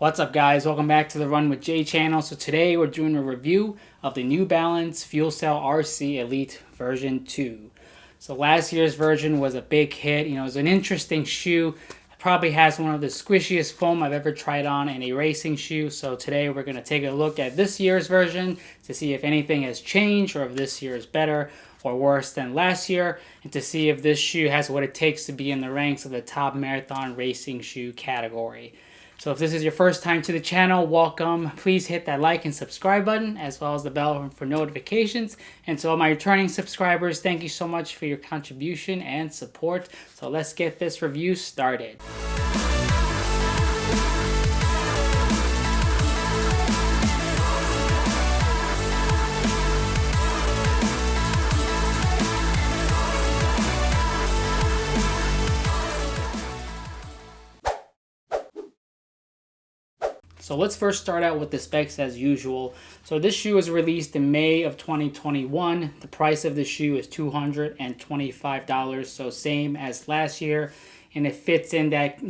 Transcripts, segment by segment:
What's up guys, welcome back to the Run with Jay channel. So today we're doing a review of the New Balance FuelCell RC Elite version 2. So last year's version was a big hit. It was an interesting shoe. It probably has one of the squishiest foam I've ever tried on in a racing shoe. So today we're going to take a look at this year's version to see if anything has changed or if this year is better or worse than last year, and to see if this shoe has what it takes to be in the ranks of the top marathon racing shoe category. So if this is your first time to the channel, welcome. Please hit that like and subscribe button as well as the bell for notifications. And to all my returning subscribers, thank you so much for your contribution and support. So let's get this review started. So let's first start out with the specs as usual. So this shoe was released in May of 2021. The price of the shoe is $225, so same as last year. And it fits in that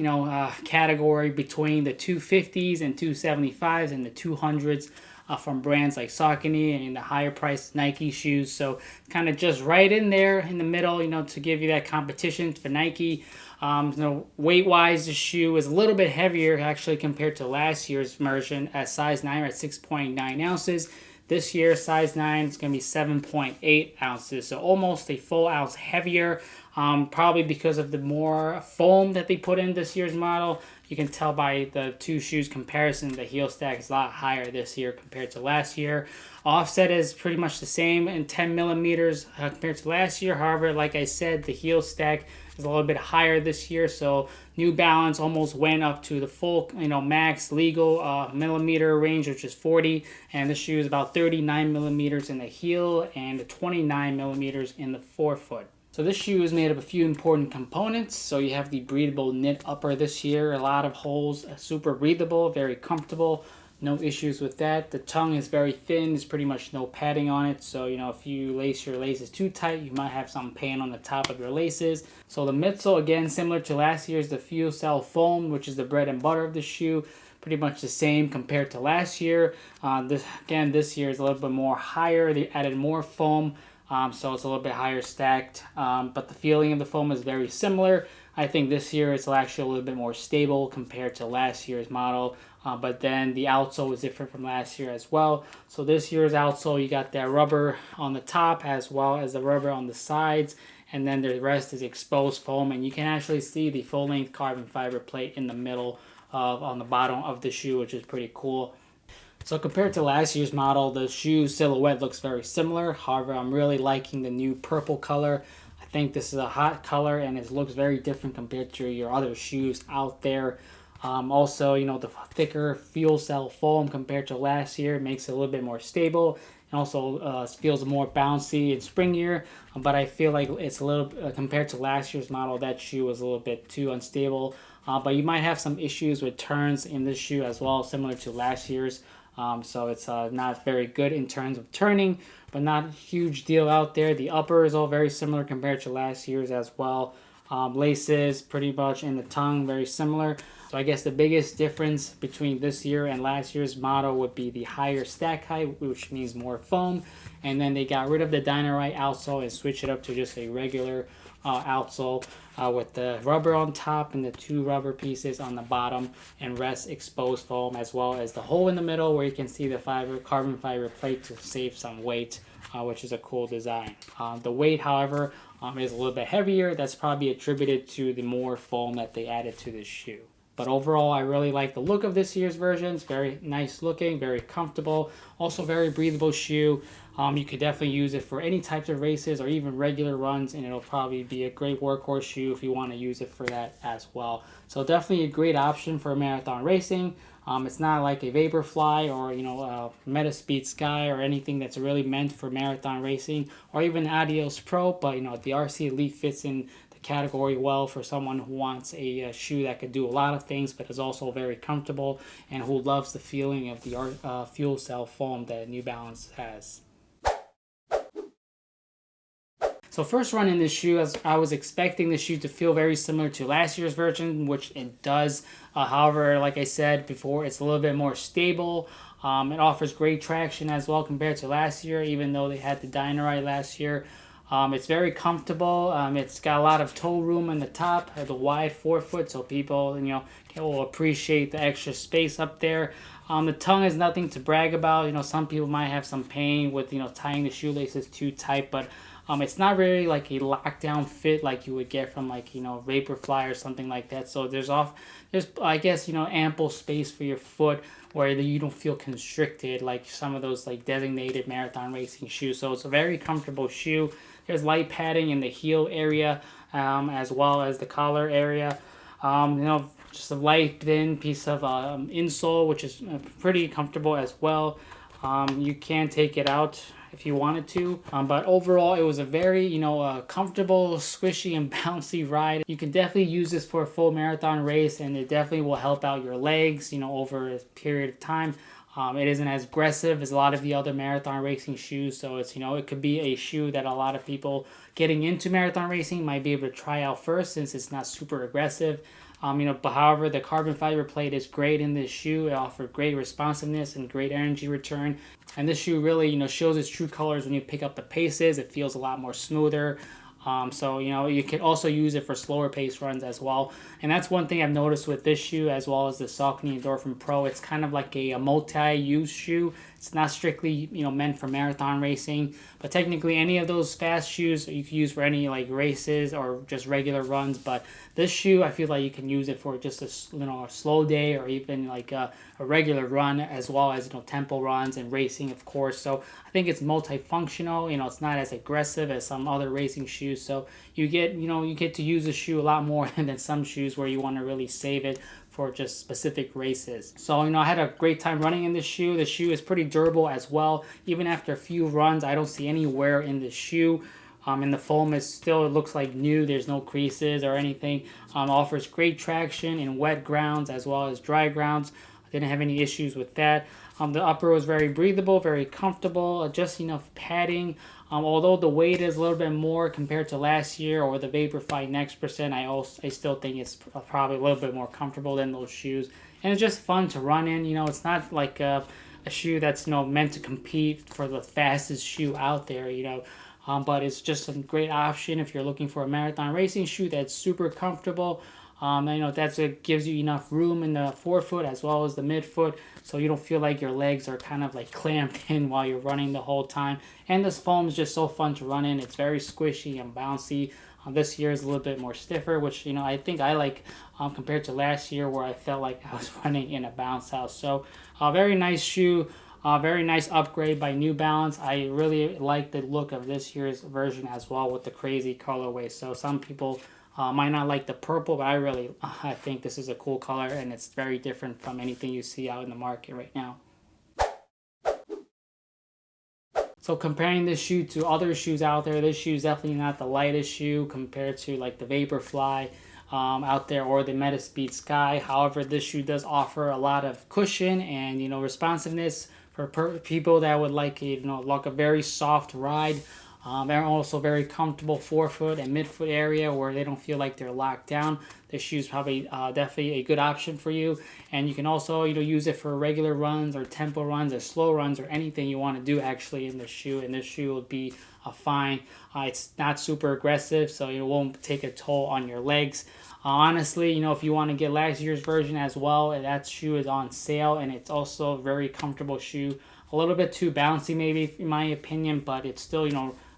category between the 250s and 275s and the 200s from brands like Saucony and the higher priced Nike shoes. So kind of just right in there in the middle, to give you that competition for Nike. Weight-wise, the shoe is a little bit heavier actually compared to last year's version at size 9 or at 6.9 ounces. This year, size 9 is going to be 7.8 ounces, so almost a full ounce heavier, probably because of the more foam that they put in this year's model. You can tell by the two shoes comparison, the heel stack is a lot higher this year compared to last year. Offset is pretty much the same in 10 millimeters compared to last year. However, like I said, the heel stack is a little bit higher this year. So New Balance almost went up to the full, max legal millimeter range, which is 40. And the shoe is about 39 millimeters in the heel and 29 millimeters in the forefoot. So this shoe is made of a few important components. So you have the breathable knit upper this year, a lot of holes, super breathable, very comfortable. No issues with that. The tongue is very thin. There's pretty much no padding on it. So, if you lace your laces too tight, you might have some pain on the top of your laces. So the midsole, again, similar to last year's, the FuelCell foam, which is the bread and butter of the shoe. Pretty much the same compared to last year. This year is a little bit more higher. They added more foam. So it's a little bit higher stacked. But the feeling of the foam is very similar. I think this year it's actually a little bit more stable compared to last year's model. But then the outsole is different from last year as well. So this year's outsole, you got that rubber on the top as well as the rubber on the sides. And then the rest is exposed foam. And you can actually see the full-length carbon fiber plate in the middle on the bottom of the shoe, which is pretty cool. So compared to last year's model, the shoe silhouette looks very similar. However, I'm really liking the new purple color. I think this is a hot color and it looks very different compared to your other shoes out there. Also, the thicker FuelCell foam compared to last year makes it a little bit more stable and also feels more bouncy and springier. But I feel like it's a little, compared to last year's model, that shoe was a little bit too unstable. But you might have some issues with turns in this shoe as well, similar to last year's. So it's not very good in terms of turning, but not a huge deal out there. The upper is all very similar compared to last year's as well. Laces pretty much in the tongue very similar. So I guess the biggest difference between this year and last year's model would be the higher stack height, which means more foam. And then they got rid of the Dynamite outsole and switched it up to just a regular outsole with the rubber on top and the two rubber pieces on the bottom and rest exposed foam, as well as the hole in the middle where you can see the carbon fiber plate to save some weight, which is a cool design. The weight, however, is a little bit heavier. That's probably attributed to the more foam that they added to this shoe. But overall, I really like the look of this year's version. It's very nice looking, very comfortable, also very breathable shoe. You could definitely use it for any types of races or even regular runs, and it'll probably be a great workhorse shoe if you want to use it for that as well. So definitely a great option for marathon racing. It's not like a Vaporfly or Metaspeed Sky or anything that's really meant for marathon racing, or even Adios Pro, but the RC Elite fits in the category well for someone who wants a shoe that could do a lot of things but is also very comfortable and who loves the feeling of the FuelCell foam that New Balance has. So first run in this shoe, as I was expecting the shoe to feel very similar to last year's version, which it does. However, like I said before, it's a little bit more stable. It offers great traction as well compared to last year, even though they had the Dynamite last year. It's very comfortable. It's got a lot of toe room in the top, the wide forefoot, so people, will appreciate the extra space up there. The tongue is nothing to brag about. Some people might have some pain with, tying the shoelaces too tight, but it's not really like a lockdown fit like you would get from like, Vaporfly or something like that. So there's I guess, ample space for your foot where you don't feel constricted like some of those like designated marathon racing shoes. So it's a very comfortable shoe. There's light padding in the heel area, as well as the collar area. Just a light thin piece of insole, which is pretty comfortable as well. You can take it out if you wanted to, but overall it was a very comfortable, squishy and bouncy ride. You can definitely use this for a full marathon race, and it definitely will help out your legs over a period of time. It isn't as aggressive as a lot of the other marathon racing shoes, so it's it could be a shoe that a lot of people getting into marathon racing might be able to try out first, since it's not super aggressive. But however, the carbon fiber plate is great in this shoe. It offers great responsiveness and great energy return. And this shoe really, shows its true colors when you pick up the paces. It feels a lot more smoother. So, you can also use it for slower pace runs as well. And that's one thing I've noticed with this shoe, as well as the Saucony Endorphin Pro. It's kind of like a multi-use shoe. It's not strictly, meant for marathon racing, but technically any of those fast shoes you can use for any like races or just regular runs. But this shoe, I feel like you can use it for just a slow day, or even like a regular run, as well as tempo runs and racing, of course. So I think it's multifunctional. It's not as aggressive as some other racing shoes. So you get to use the shoe a lot more than some shoes where you want to really save it for just specific races. So, I had a great time running in this shoe. The shoe is pretty durable as well. Even after a few runs, I don't see any wear in the shoe. And the foam it looks like new. There's no creases or anything. Offers great traction in wet grounds as well as dry grounds. I didn't have any issues with that. The upper was very breathable, very comfortable, just enough padding. Although the weight is a little bit more compared to last year or the Vaporfly Next Percent, I still think it's probably a little bit more comfortable than those shoes. And it's just fun to run in. It's not like a shoe that's meant to compete for the fastest shoe out there. But it's just a great option if you're looking for a marathon racing shoe that's super comfortable. That gives you enough room in the forefoot as well as the midfoot, so you don't feel like your legs are kind of like clamped in while you're running the whole time. And this foam is just so fun to run in. It's very squishy and bouncy. This year is a little bit more stiffer, which I think I like compared to last year, where I felt like I was running in a bounce house. So a very nice shoe. Very nice upgrade by New Balance. I really like the look of this year's version as well, with the crazy colorway. So some people might not like the purple, but I think this is a cool color, and it's very different from anything you see out in the market right now. So comparing this shoe to other shoes out there, this shoe is definitely not the lightest shoe compared to like the Vaporfly out there or the Metaspeed Sky. However, this shoe does offer a lot of cushion and responsiveness for people that would like a very soft ride. They're also very comfortable forefoot and midfoot area where they don't feel like they're locked down. This shoe is probably definitely a good option for you. And you can also use it for regular runs or tempo runs or slow runs or anything you want to do actually in this shoe. And this shoe will be fine. It's not super aggressive, so it won't take a toll on your legs. Honestly, if you want to get last year's version as well, that shoe is on sale, and it's also a very comfortable shoe. A little bit too bouncy maybe in my opinion, but it's still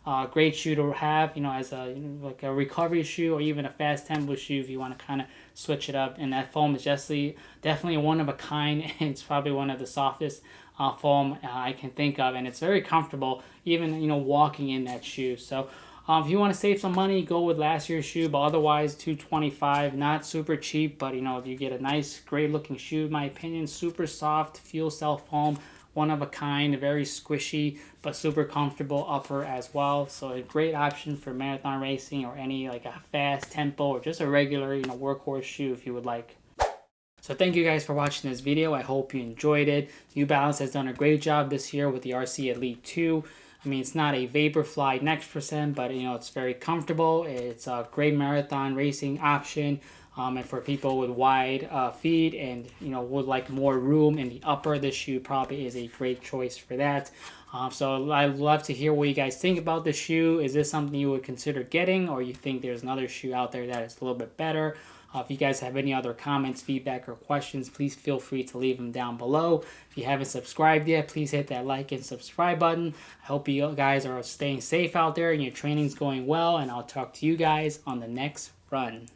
a great shoe to have as like a recovery shoe or even a fast tempo shoe if you want to kind of switch it up. And that foam is definitely one of a kind, and it's probably one of the softest foam I can think of, and it's very comfortable even walking in that shoe. So if you want to save some money, go with last year's shoe, but otherwise $225, not super cheap, but if you get a nice great looking shoe, in my opinion, super soft FuelCell foam, one of a kind, very squishy but super comfortable upper as well. So a great option for marathon racing or any like a fast tempo or just a regular workhorse shoe if you would like. So thank you guys for watching this video. I hope you enjoyed it. New Balance has done a great job this year with the RC Elite 2. I mean, it's not a Vaporfly Next Percent, but you know, it's very comfortable. It's a great marathon racing option. And for people with wide feet and you know would like more room in the upper, this shoe probably is a great choice for that. So I'd love to hear what you guys think about the shoe. Is this something you would consider getting, or you think there's another shoe out there that is a little bit better? If you guys have any other comments, feedback, or questions, please feel free to leave them down below. If you haven't subscribed yet, please hit that like and subscribe button. I hope you guys are staying safe out there and your training's going well, and I'll talk to you guys on the next run.